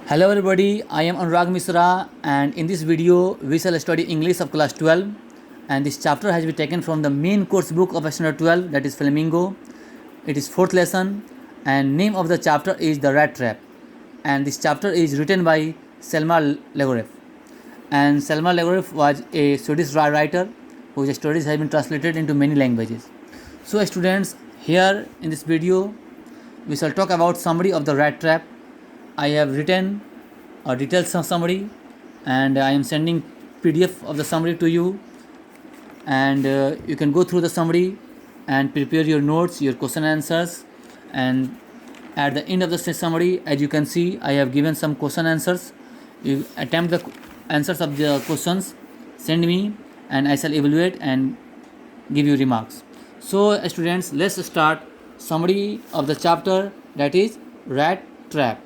Hello everybody, I am Anurag Misra and in this video we shall study English of class 12 and this chapter has been taken from the main course book of standard 12, that is Flamingo. It is fourth lesson and name of the chapter is The Rat Trap, and this chapter is written by Selma Lagerlöf, and Selma Lagerlöf was a Swedish writer whose stories have been translated into many languages. So students, here in this video we shall talk about summary of The Rat Trap. I have written a detailed summary and I am sending PDF of the summary to you, and you can go through the summary and prepare your notes, your question answers, and at the end of the summary, as you can see, I have given some question answers. You attempt the answers of the questions, send me and I shall evaluate and give you remarks. So students, let's start summary of the chapter, that is Rat Trap.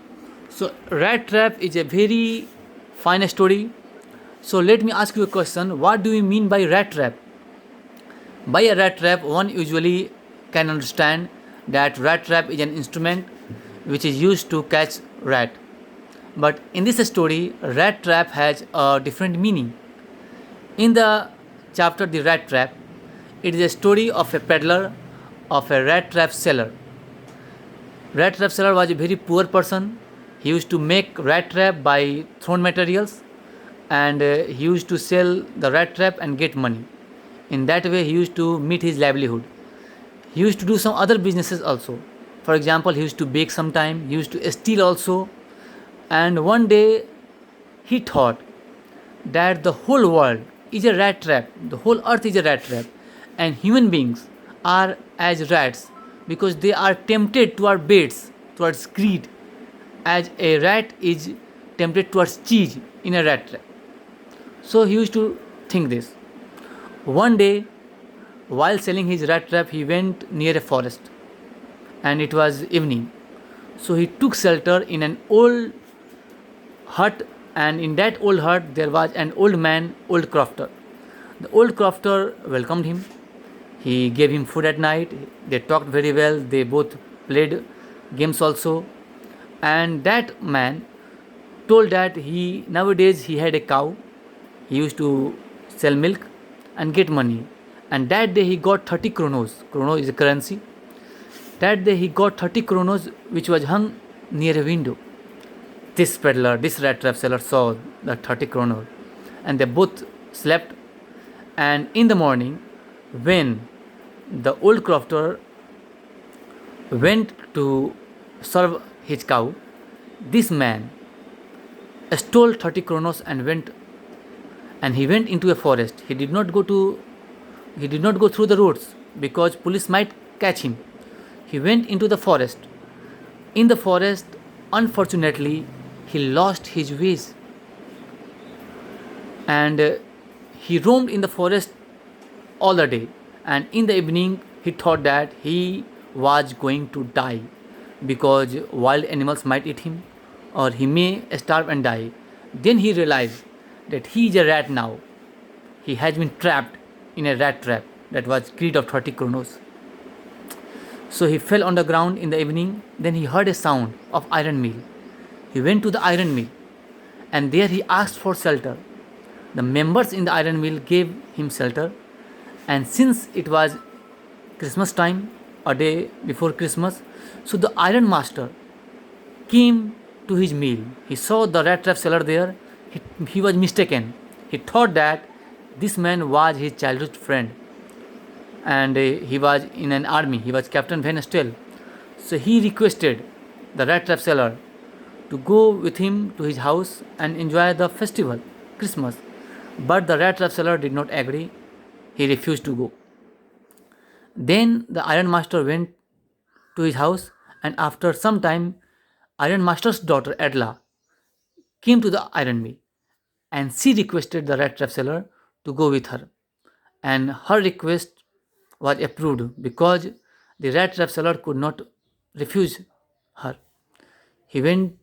So Rat Trap is a very fine story. So let me ask you a question. What do you mean by rat trap? By a rat trap, one usually can understand that rat trap is an instrument which is used to catch rat. But in this story, rat trap has a different meaning. In the chapter The Rat Trap, it is a story of a peddler, of a rat trap seller. Rat trap seller was a very poor person. He used to make rat trap by thrown materials, and he used to sell the rat trap and get money. In that way, he used to meet his livelihood. He used to do some other businesses also. For example, he used to bake sometime, he used to steal also. And one day, he thought that the whole world is a rat trap, the whole earth is a rat trap, and human beings are as rats because they are tempted toward baits, towards greed, as a rat is tempted towards cheese in a rat trap. So he used to think this. One day, while selling his rat trap, he went near a forest and it was evening. So he took shelter in an old hut, and in that old hut there was an old man, old crofter. The old crofter welcomed him. He gave him food at night. They talked very well. They both played games also. And that man told that nowadays he had a cow. He used to sell milk and get money, and that day he got 30 kronos. Krono is a currency. That day he got 30 kronos which was hung near a window. This peddler, this rat trap seller saw the 30 kronos, and they both slept. And in the morning, when the old crofter went to serve his cow, this man stole 30 kronos and he went into a forest. He did not go through the roads because police might catch him. He went into the forest. In the forest, unfortunately, he lost his ways, and he roamed in the forest all the day, and in the evening he thought that he was going to die because wild animals might eat him or he may starve and die. Then he realized that he is a rat now. He has been trapped in a rat trap that was greed of 30 kronos. So he fell on the ground in the evening. Then he heard a sound of iron mill. He went to the iron mill and there he asked for shelter. The members in the iron mill gave him shelter, and since it was Christmas time, a day before Christmas, so the iron master came to his mill. He saw the rat trap seller there. He was mistaken. He thought that this man was his childhood friend, and he was in an army. He was Captain Van Stel. So he requested the rat trap seller to go with him to his house and enjoy the festival, Christmas. But the rat trap seller did not agree. He refused to go. Then the iron master went to his house, and after some time, iron master's daughter Adla came to the iron mill, and she requested the rat trap seller to go with her, and her request was approved because the rat trap seller could not refuse her. He went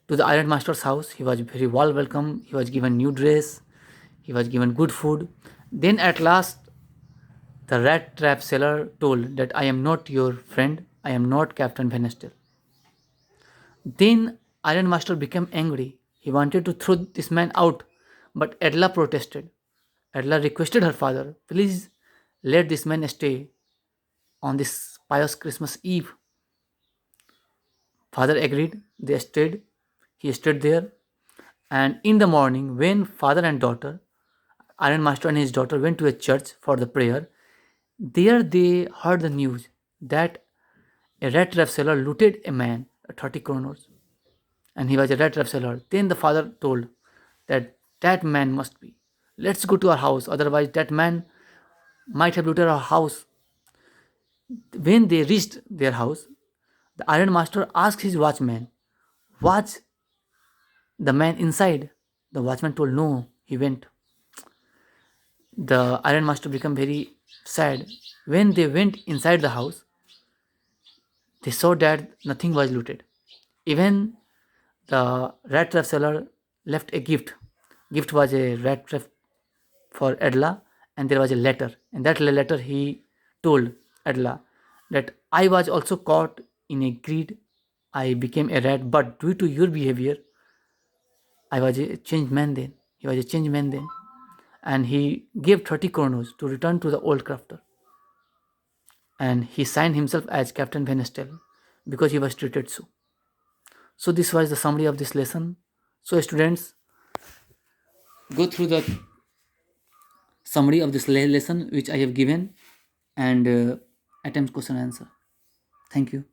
to the iron master's house. He was very well welcome. He was given new dress. He was given good food. Then at last, the rat trap seller told that I am not your friend. I am not Captain Van Stel. Then Ironmaster became angry. He wanted to throw this man out, but Edla protested. Edla requested her father, please let this man stay on this pious Christmas Eve. Father agreed. They stayed. He stayed there. And in the morning, when father and daughter, Ironmaster and his daughter, went to a church for the prayer, there they heard the news that a rat trap seller looted a man, 30 kronos, and he was a rat trap seller. Then the father told that that man must be. Let's go to our house, otherwise that man might have looted our house. When they reached their house, the Iron Master asked his watchman, "Watch the man inside." The watchman told no, he went. The Iron Master became very sad. When they went inside the house, they saw that nothing was looted. Even the rat trap seller left a gift. Gift was a rat trap for Edla, and there was a letter. In that letter, he told Edla that I was also caught in a greed. I became a rat, but due to your behavior, I was a changed man then. He was a changed man then. And he gave 30 kronos to return to the old crafter. And he signed himself as Captain Van Estel because he was treated so. So this was the summary of this lesson. So students, go through the summary of this lesson which I have given and attempt question answer. Thank you.